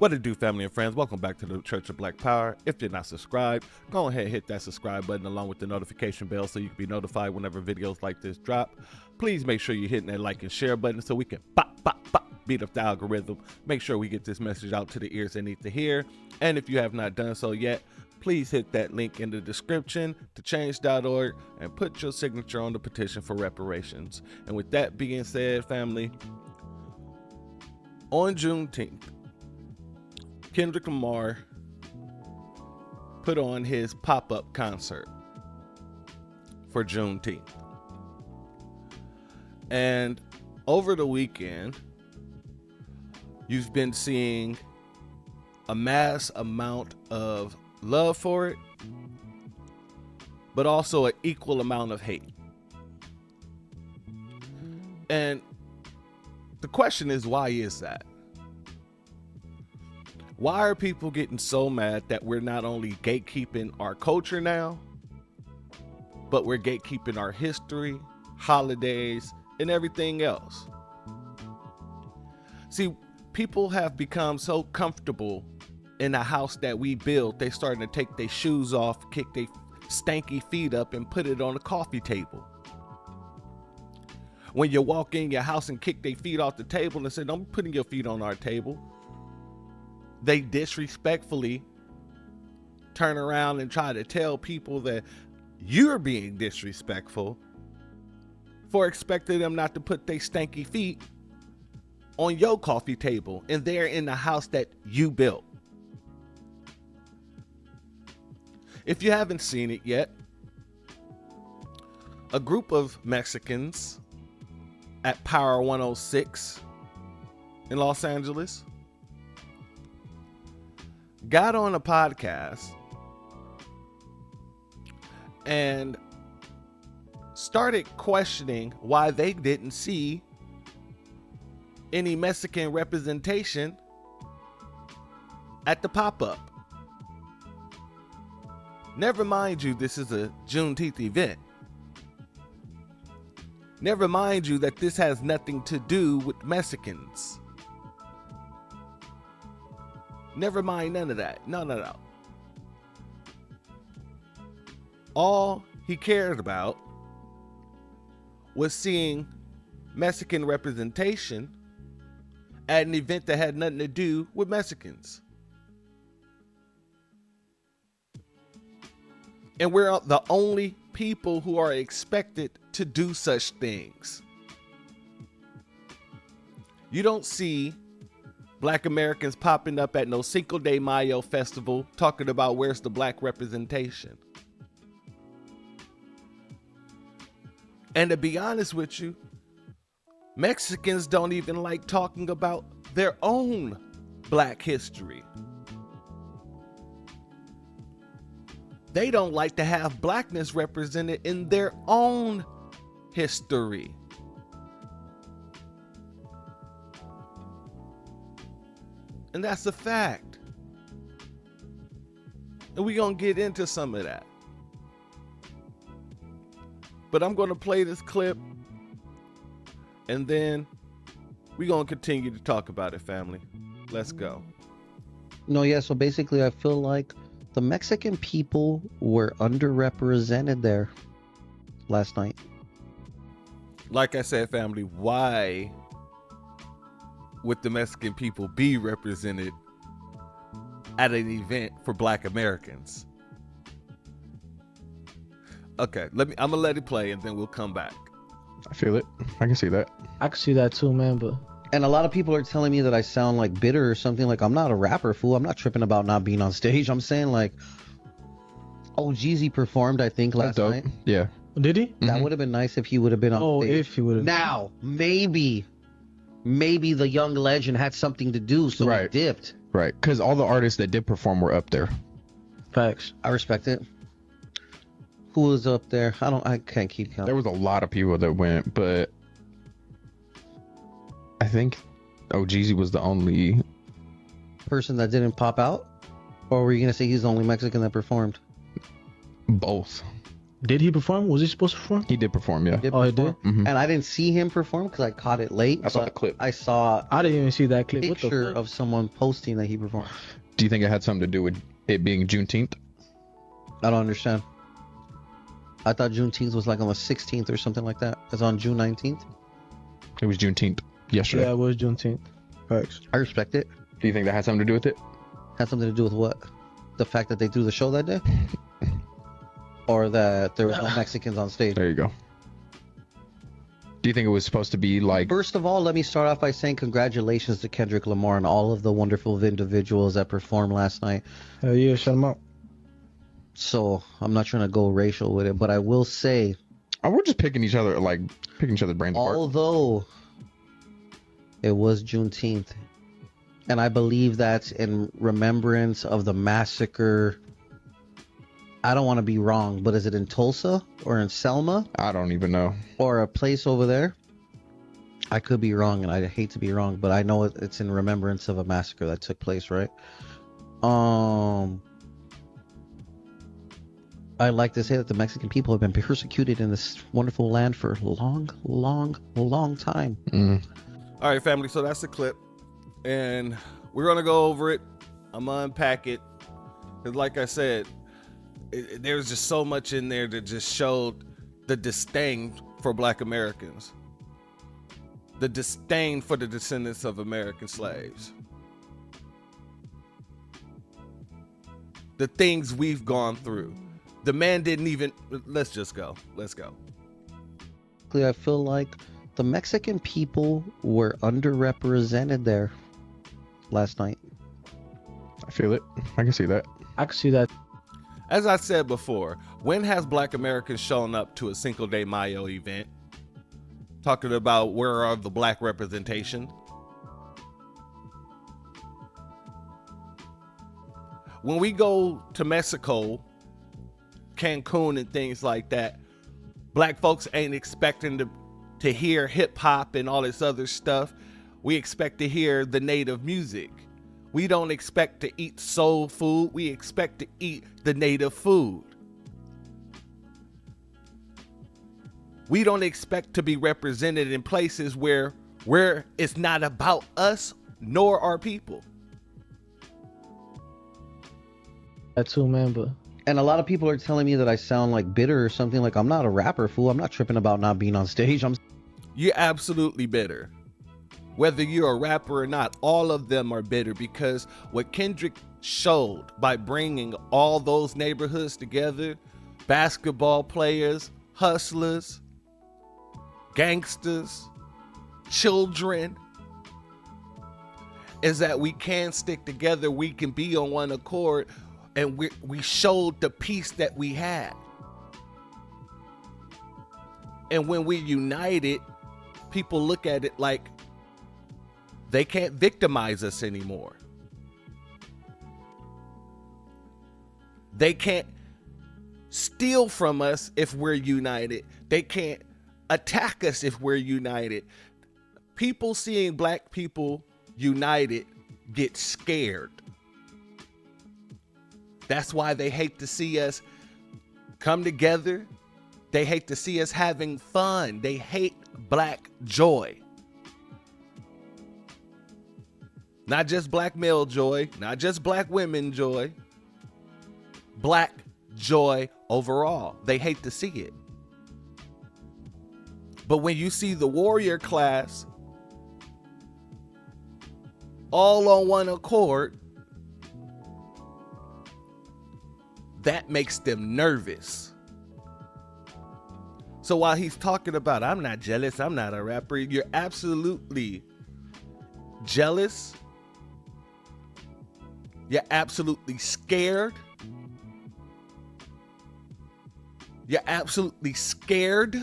What it do, family and friends? Welcome back to the Church of Black Power. If you're not subscribed, go ahead and hit that subscribe button along with the notification bell so you can be notified whenever videos like this drop. Please make sure you're hitting that like and share button so we can beat up the algorithm. Make sure we get this message out to the ears that need to hear. And if you have not done so yet, please hit that link in the description to change.org and put your signature on the petition for reparations. And with that being said, family, on Juneteenth, Kendrick Lamar put on his pop-up concert for Juneteenth. And over the weekend, you've been seeing a mass amount of love for it, but also an equal amount of hate. And the question is, why is that? Why are people getting so mad that we're not only gatekeeping our culture now, but we're gatekeeping our history, holidays, and everything else? See, people have become so comfortable in a house that we built, they starting to take their shoes off, kick their stanky feet up, and put it on the coffee table. When you walk in your house and kick their feet off the table and say, "Don't be putting your feet on our table," they disrespectfully turn around and try to tell people that you're being disrespectful for expecting them not to put their stanky feet on your coffee table, and they're in the house that you built. If you haven't seen it yet, a group of Mexicans at Power 106 in Los Angeles got on a podcast and started questioning why they didn't see any Mexican representation at the pop-up. Never mind you, this is a Juneteenth event. Never mind you that this has nothing to do with Mexicans. Never mind none of that. No. All he cared about was seeing Mexican representation at an event that had nothing to do with Mexicans. And we're the only people who are expected to do such things. You don't see Black Americans popping up at no Cinco de Mayo festival talking about where's the black representation. And to be honest with you, Mexicans don't even like talking about their own black history. They don't like to have blackness represented in their own history. And that's a fact. And we're going to get into some of that. But I'm going to play this clip, and then we're going to continue to talk about it, family. Let's go. No, yeah, so basically I feel like the Mexican people were underrepresented there last night. Like I said, family, why would the Mexican people be represented at an event for Black Americans? Okay, I'm gonna let it play and then we'll come back. I feel it. I can see that. I can see that too, man, but... And a lot of people are telling me that I sound like bitter or something. Like, I'm not a rapper, fool. I'm not tripping about not being on stage. I'm saying, like, Jeezy performed, I think, last night. Yeah. Did he? That would have been nice if he would have been on stage. If he would have. Now, maybe the young legend had something to do, so he dipped. Right, because all the artists that did perform were up there. Facts. I respect it. Who was up there? I can't keep count. There was a lot of people that went, but I think Jeezy was the only person that didn't pop out? Or were you going to say he's the only Mexican that performed? Both. Did he perform? Was he supposed to perform? He did perform, yeah. Did Oh, he perform. did? Mhm. And I didn't see him perform because I caught it late. I saw but the clip. I saw I didn't even see that a clip. What the picture fuck? of someone posting that he performed. Do you think it had something to do with it being Juneteenth? I don't understand. I thought Juneteenth was like on the 16th or something like that. It's on June 19th. It was Juneteenth yesterday. Yeah, it was Juneteenth. Facts. I respect it. Do you think that had something to do with it? Had something to do with what? The fact that they threw the show that day? Or that there was no Mexicans on stage? There you go. Do you think it was supposed to be like... First of all, let me start off by saying congratulations to Kendrick Lamar and all of the wonderful individuals that performed last night. Hell yeah, shut him out. So I'm not trying to go racial with it, but I will say, Oh, we're just picking each other's brains apart. although it was Juneteenth, and I believe that's in remembrance of the massacre. I don't want to be wrong, but is it in Tulsa or in Selma I don't even know. or a place over there? I could be wrong, and I hate to be wrong, but I know it's in remembrance of a massacre that took place, right? I like to say that the Mexican people have been persecuted in this wonderful land for a long time. All right, family. So that's the clip, and we're gonna go over it. I'm gonna unpack it, because like I said, there's just so much in there that just showed the disdain for Black Americans, the disdain for the descendants of American slaves, the things we've gone through. The man didn't even. Let's just go. Let's go. I feel like the Mexican people were underrepresented there last night. I feel it. I can see that. I can see that. As I said before, when has Black Americans shown up to a Cinco de Mayo event talking about where are the Black representation? When we go to Mexico, Cancun and things like that, Black folks ain't expecting to hear hip hop and all this other stuff. We expect to hear the native music. We don't expect to eat soul food. We expect to eat the native food. We don't expect to be represented in places where it's not about us nor our people. That too, man, but And a lot of people are telling me that I sound like bitter or something. Like, I'm not a rapper, fool. I'm not tripping about not being on stage. You're absolutely bitter. Whether you're a rapper or not, all of them are bitter, because what Kendrick showed by bringing all those neighborhoods together, basketball players, hustlers, gangsters, children, is that we can stick together, we can be on one accord, and we showed the peace that we had. And when we united, people look at it like they can't victimize us anymore. They can't steal from us if we're united. They can't attack us if we're united. People seeing Black people united get scared. That's why they hate to see us come together. They hate to see us having fun. They hate Black joy. Not just Black male joy, not just Black women joy. Black joy overall. They hate to see it. But when you see the warrior class all on one accord, that makes them nervous. So while he's talking about, I'm not jealous, I'm not a rapper, you're absolutely jealous. You're absolutely scared. You're absolutely scared.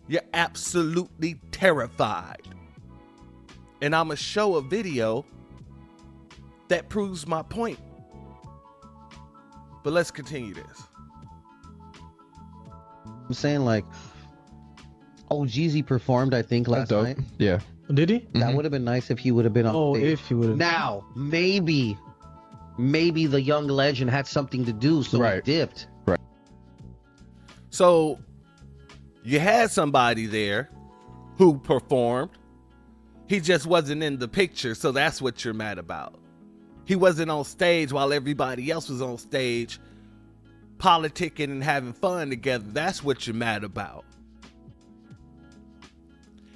You're absolutely terrified. And I'm gonna show a video that proves my point. But let's continue this. I'm saying, like, oh, Jeezy performed, I think, That's last dope. night. Yeah. did he? That would have been nice if he would have been on Oh, stage. if he would have. Now, maybe maybe the young legend had something to do, so he Right. dipped. So you had somebody there who performed. He just wasn't in the picture, so that's what you're mad about. He wasn't on stage while everybody else was on stage politicking and having fun together. That's what you're mad about.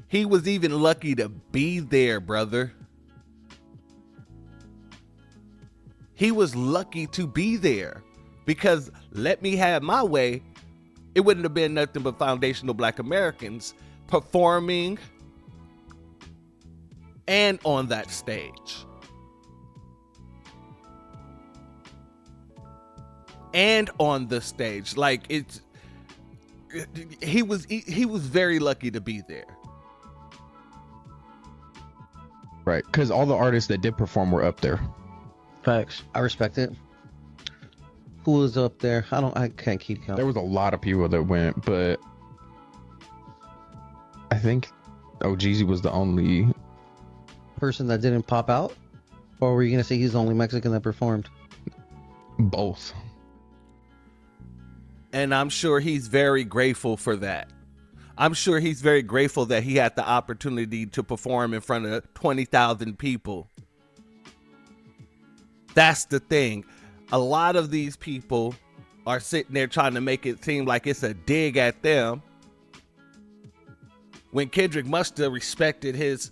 He was even lucky to be there, brother. He was lucky to be there, because let me have my way, it wouldn't have been nothing but foundational Black Americans performing and on that stage. And on the stage. Like, he was very lucky to be there. Right. Because all the artists that did perform were up there. Facts. I respect it. Who was up there? I can't keep count. There was a lot of people that went, but I think Jeezy was the only. Person that didn't pop out? Or were you gonna say he's the only Mexican that performed? Both. And I'm sure he's very grateful for that. I'm sure he's very grateful that he had the opportunity to perform in front of 20,000 people. That's the thing. A lot of these people are sitting there trying to make it seem like it's a dig at them, when Kendrick must have respected his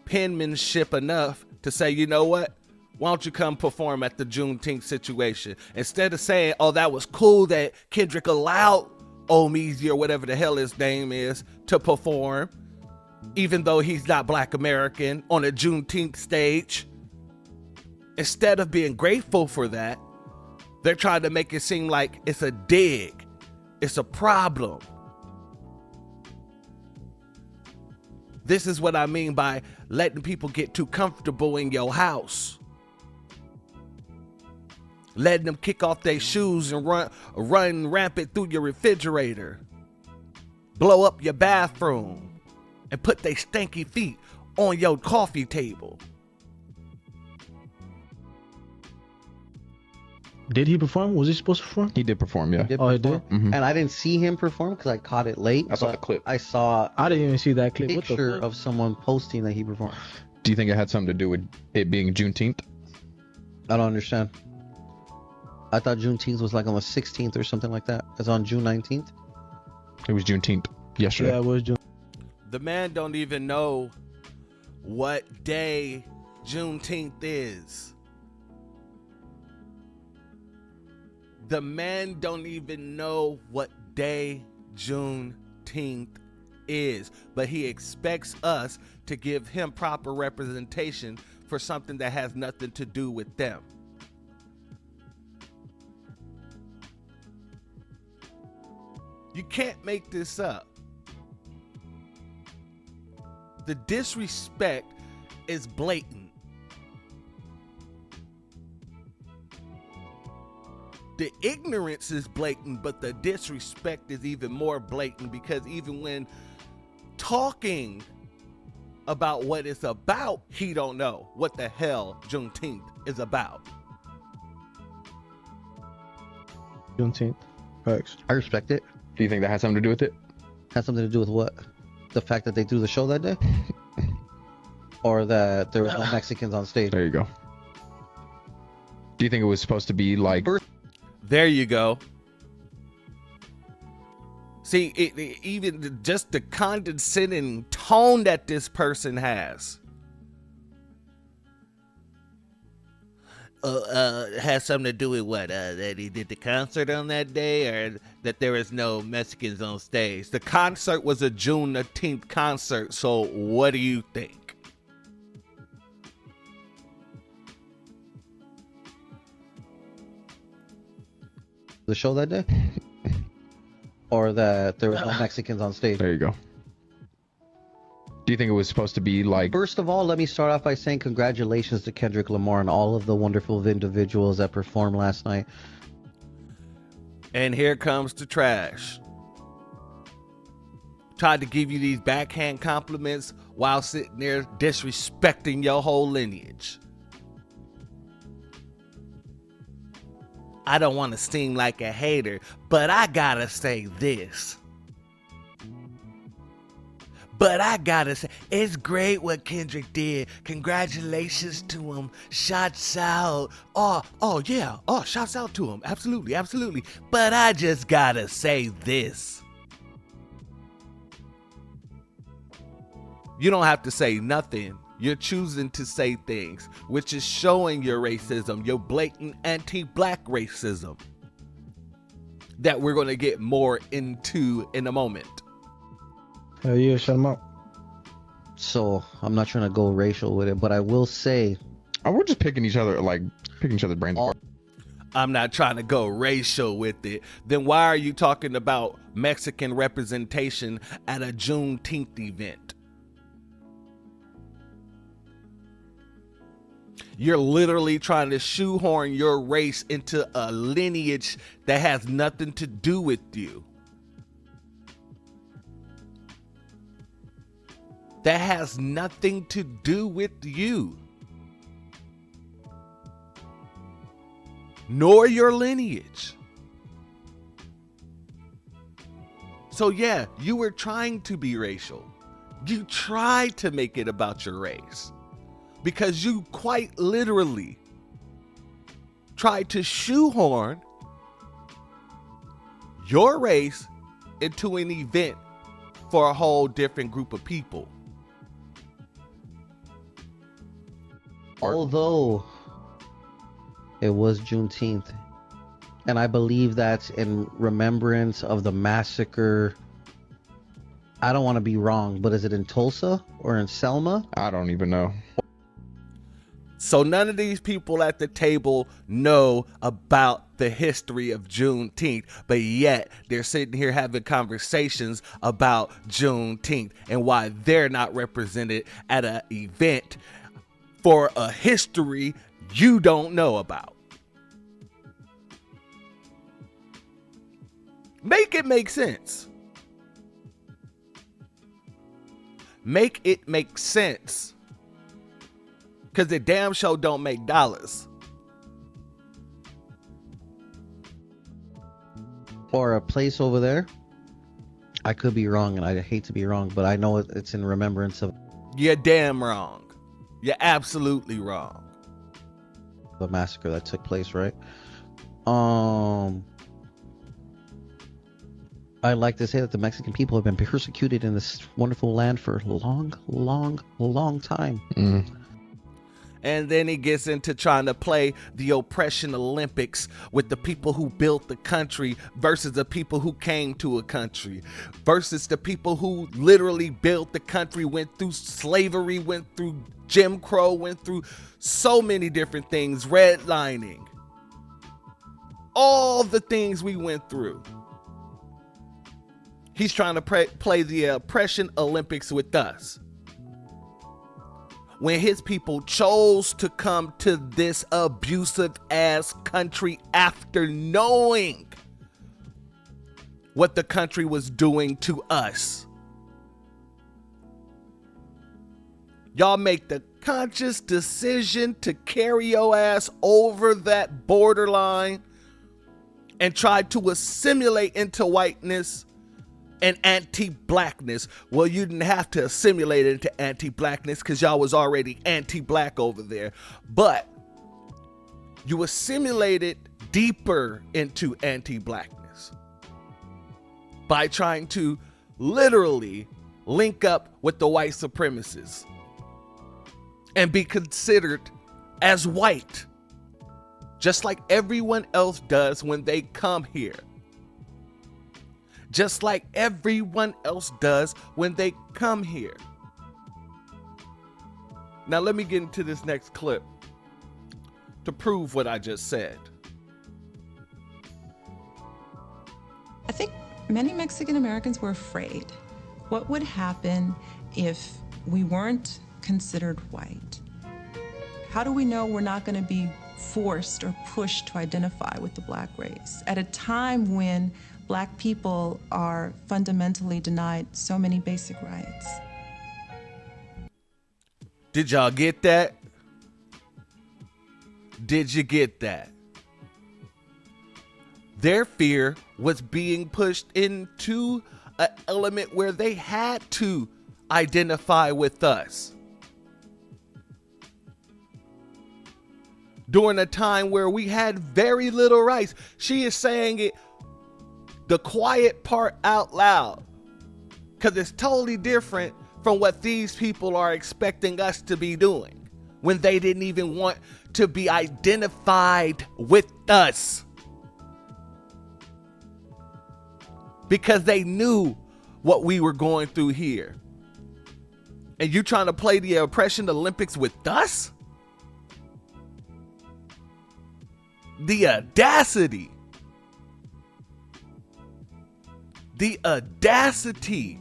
penmanship enough to say, you know what? Why don't you come perform at the Juneteenth situation? Instead of saying, oh, that was cool that Kendrick allowed Omeezy or whatever the hell his name is to perform, even though he's not Black American, on a Juneteenth stage. Instead of being grateful for that, they're trying to make it seem like it's a dig. It's a problem. This is what I mean by letting people get too comfortable in your house. Letting them kick off their shoes and run rampant through your refrigerator. Blow up your bathroom and put their stinky feet on your coffee table. Did he perform? Was he supposed to perform? He did perform, yeah. Oh, he did? Mhm. And I didn't see him perform because I caught it late. I saw but the clip. I saw I didn't even see that a clip. What the picture fuck? of someone posting that he performed. Do you think it had something to do with it being Juneteenth? I don't understand. I thought Juneteenth was like on the 16th or something like that. It's on June 19th. It was Juneteenth yesterday. Yeah, it was June. The man don't even know what day Juneteenth is. The man don't even know what day Juneteenth is, but he expects us to give him proper representation for something that has nothing to do with them. You can't make this up. The disrespect is blatant. The ignorance is blatant, but the disrespect is even more blatant, because even when talking about what it's about, he don't know what the hell Juneteenth is about. Juneteenth. Facts. I respect it. Do you think that had something to do with it? Has something to do with what? The fact that they threw the show that day? Or that there was no Mexicans on stage? There you go. Do you think it was supposed to be like... There you go. See, even just the condescending tone that this person has. Has something to do with what? That he did the concert on that day, or that there was no Mexicans on stage? The concert was a Juneteenth concert, so what do you think? The show that day? Or that there was no Mexicans on stage? There you go. Do you think it was supposed to be like... First of all, let me start off by saying congratulations to Kendrick Lamar and all of the wonderful individuals that performed last night. And here comes the trash. Tried to give you these backhand compliments while sitting there disrespecting your whole lineage. I don't want to seem like a hater, but I gotta say this. But I gotta say, it's great what Kendrick did. Congratulations to him. Shouts out. Oh yeah. Oh, shouts out to him. Absolutely, absolutely. But I just gotta say this. You don't have to say nothing. You're choosing to say things, which is showing your racism, your blatant anti-black racism that we're going to get more into in a moment. Hell yeah, shut him up. So I'm not trying to go racial with it, but I will say, Oh, we're just picking each other's brains apart. I'm not trying to go racial with it. Then why are you talking about Mexican representation at a Juneteenth event? You're literally trying to shoehorn your race into a lineage that has nothing to do with you. That has nothing to do with you. Nor your lineage. So yeah, you were trying to be racial. You tried to make it about your race. Because you quite literally tried to shoehorn your race into an event for a whole different group of people. although it was Juneteenth, and I believe that's in remembrance of the massacre. I don't want to be wrong, but is it in Tulsa or in Selma? I don't even know. So none of these people at the table know about the history of Juneteenth, but yet they're sitting here having conversations about Juneteenth and why they're not represented at an event for a history you don't know about. Make it make sense. Make it make sense. Because the damn show don't make dollars. Or a place over there? I could be wrong, and I hate to be wrong, but I know it's in remembrance of You're damn wrong. You're absolutely wrong. the massacre that took place, right? I like to say that the Mexican people have been persecuted in this wonderful land for a long time. And then he gets into trying to play the oppression Olympics with the people who built the country versus the people who came to a country versus the people who literally built the country, went through slavery, went through Jim Crow, went through so many different things, redlining, all the things we went through. He's trying to play the oppression Olympics with us. When his people chose to come to this abusive ass country after knowing what the country was doing to us. Y'all make the conscious decision to carry your ass over that borderline and try to assimilate into whiteness and anti-blackness. Well, you didn't have to assimilate into anti-blackness because y'all was already anti-black over there. But you assimilated deeper into anti-blackness by trying to literally link up with the white supremacists and be considered as white, just like everyone else does when they come here. Just like everyone else does when they come here. Now let me get into this next clip to prove what I just said. I think many Mexican Americans were afraid. What would happen if we weren't considered white? How do we know we're not going to be forced or pushed to identify with the Black race at a time when Black people are fundamentally denied so many basic rights? Did y'all get that? Did you get that? Their fear was being pushed into an element where they had to identify with us. During a time where we had very little rights. She is saying it, the quiet part, out loud, because it's totally different from what these people are expecting us to be doing when they didn't even want to be identified with us, because they knew what we were going through here. And you trying to play the oppression Olympics with us? The audacity. The audacity.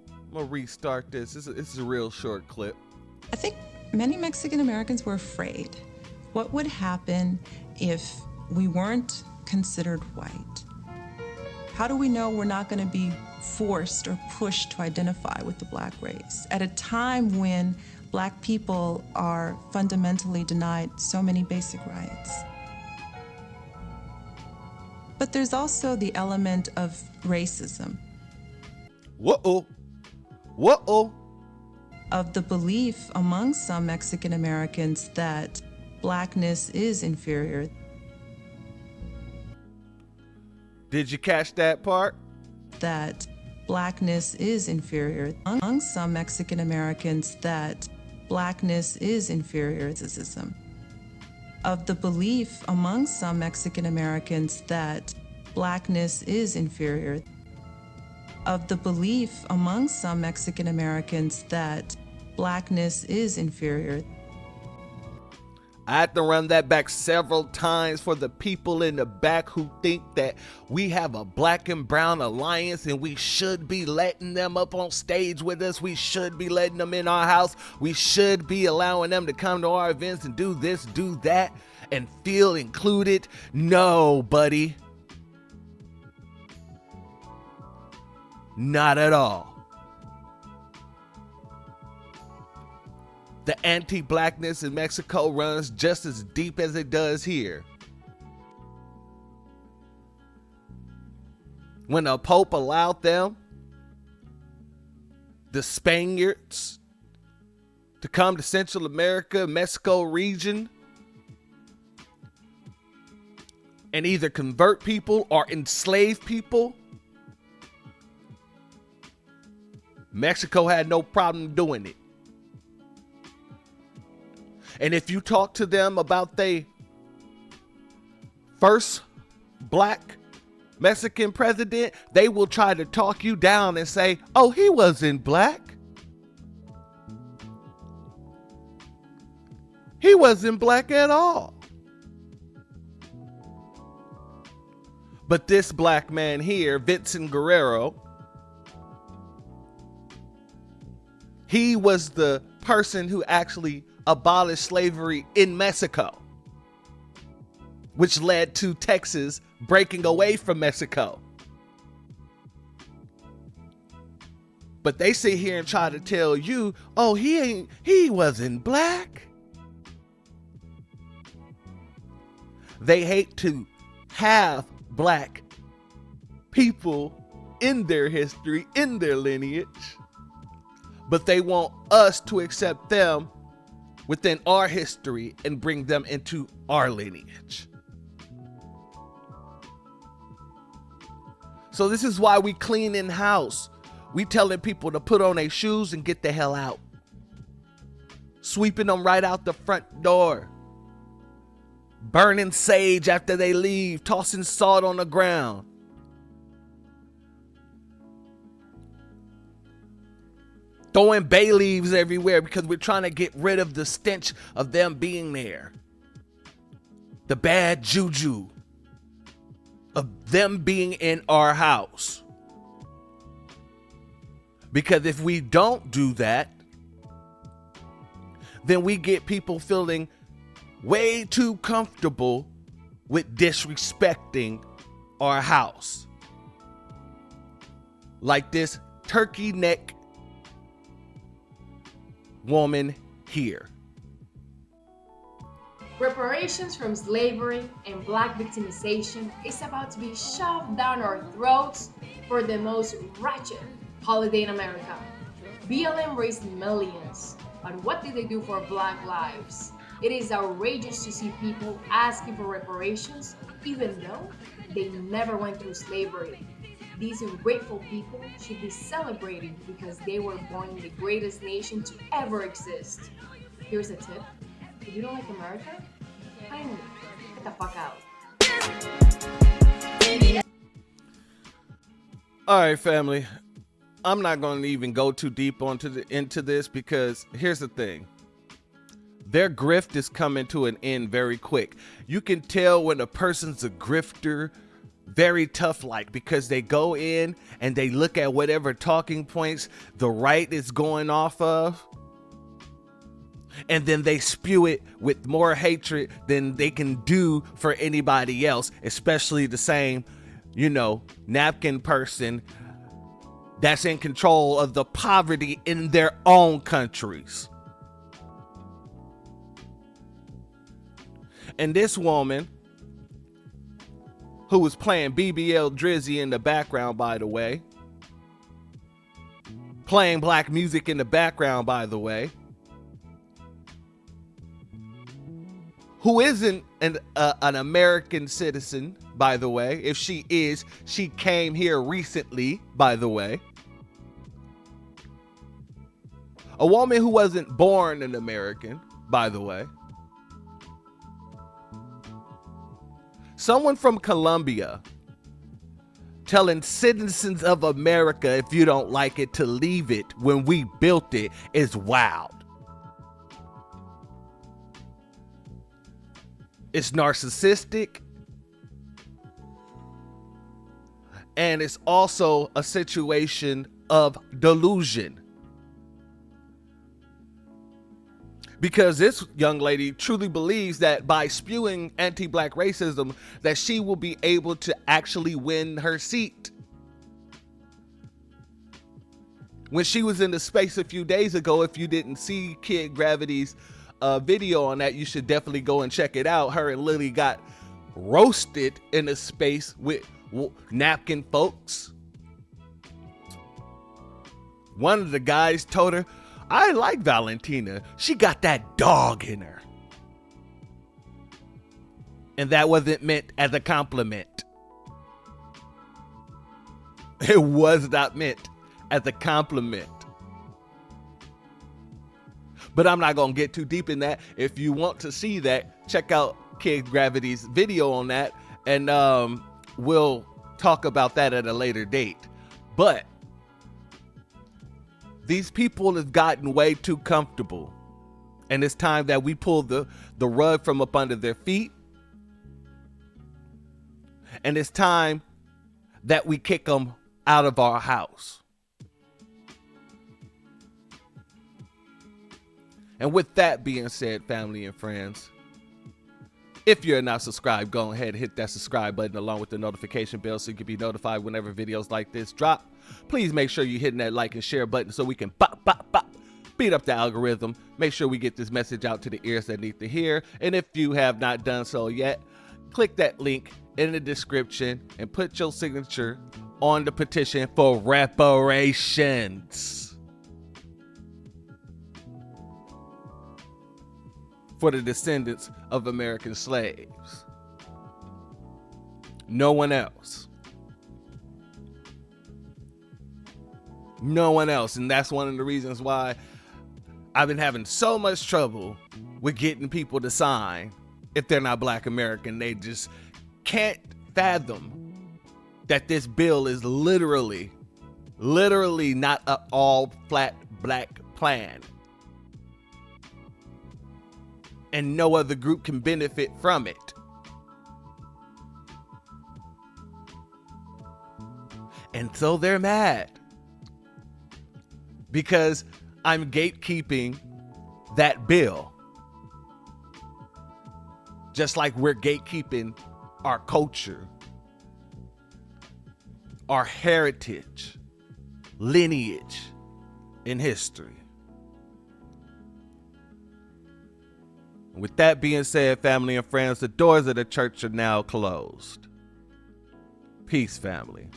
I'm gonna restart this. This is a real short clip. I think many Mexican Americans were afraid. What would happen if we weren't considered white? How do we know we're not going to be forced or pushed to identify with the Black race at a time when Black people are fundamentally denied so many basic rights? But there's also the element of racism. Whoa. Whoa. Of the belief among some Mexican Americans that Blackness is inferior. Did you catch that part? That Blackness is inferior. Among some Mexican Americans that Blackness is inferior to racism. Of the belief among some Mexican Americans that Blackness is inferior. Of the belief among some Mexican Americans that Blackness is inferior. I had to run that back several times for the people in the back who think that we have a Black and brown alliance and we should be letting them up on stage with us. We should be letting them in our house. We should be allowing them to come to our events and do this, do that, and feel included. No, buddy. Not at all. The anti-Blackness in Mexico runs just as deep as it does here. When the Pope allowed them, the Spaniards, to come to Central America, Mexico region, and either convert people or enslave people, Mexico had no problem doing it. And if you talk to them about their first Black Mexican president, they will try to talk you down and say, oh, he wasn't Black. He wasn't Black at all. But this Black man here, Vincent Guerrero, he was the person who actually abolished slavery in Mexico, which led to Texas breaking away from Mexico. But they sit here and try to tell you, oh, he wasn't Black. They hate to have Black people in their history, in their lineage, but they want us to accept them within our history and bring them into our lineage. So this is why we clean in house. We telling people to put on their shoes and get the hell out. Sweeping them right out the front door. Burning sage after they leave, tossing salt on the ground. Throwing bay leaves everywhere because we're trying to get rid of the stench of them being there. The bad juju of them being in our house. Because if we don't do that, then we get people feeling way too comfortable with disrespecting our house. Like this turkey neck woman here. Reparations from slavery and black victimization is about to be shoved down our throats for the most wretched holiday in America. BLM raised millions, but what did they do for black lives? It is outrageous to see people asking for reparations even though they never went through slavery. These ungrateful people should be celebrated because they were born in the greatest nation to ever exist. Here's a tip: if you don't like America, kindly get the fuck out. All right, family. I'm not going to even go too deep into this because here's the thing. Their grift is coming to an end very quick. You can tell when a person's a grifter very tough like, because they go in and they look at whatever talking points the right is going off of, and then they spew it with more hatred than they can do for anybody else, especially the same, napkin person that's in control of the poverty in their own countries. And this woman, who was playing BBL Drizzy in the background, by the way, playing black music in the background, by the way, who isn't an American citizen, by the way. If she is, she came here recently, by the way. A woman who wasn't born an American, by the way. Someone from Colombia telling citizens of America, if you don't like it, to leave it when we built it, is wild. It's narcissistic. And it's also a situation of delusion. Because this young lady truly believes that by spewing anti-black racism, that she will be able to actually win her seat. When she was in the space a few days ago, if you didn't see Kid Gravity's video on that, you should definitely go and check it out. Her and Lily got roasted in a space with napkin folks. One of the guys told her, "I like Valentina. She got that dog in her." And that wasn't meant as a compliment. It was not meant as a compliment. But I'm not going to get too deep in that. If you want to see that, check out Kid Gravity's video on that. And we'll talk about that at a later date. But these people have gotten way too comfortable. And it's time that we pull the rug from up under their feet. And it's time that we kick them out of our house. And with that being said, family and friends, if you're not subscribed, go ahead and hit that subscribe button along with the notification bell so you can be notified whenever videos like this drop. Please make sure you're hitting that like and share button so we can beat up the algorithm. Make sure we get this message out to the ears that need to hear. And if you have not done so yet, click that link in the description and put your signature on the petition for reparations for the descendants of American slaves. No one else. No one else. And that's one of the reasons why I've been having so much trouble with getting people to sign if they're not Black American. They just can't fathom that this bill is literally not an all flat black plan. And no other group can benefit from it. And so they're mad because I'm gatekeeping that bill. Just like we're gatekeeping our culture, our heritage, lineage, and history. With that being said, family and friends, the doors of the church are now closed. Peace, family.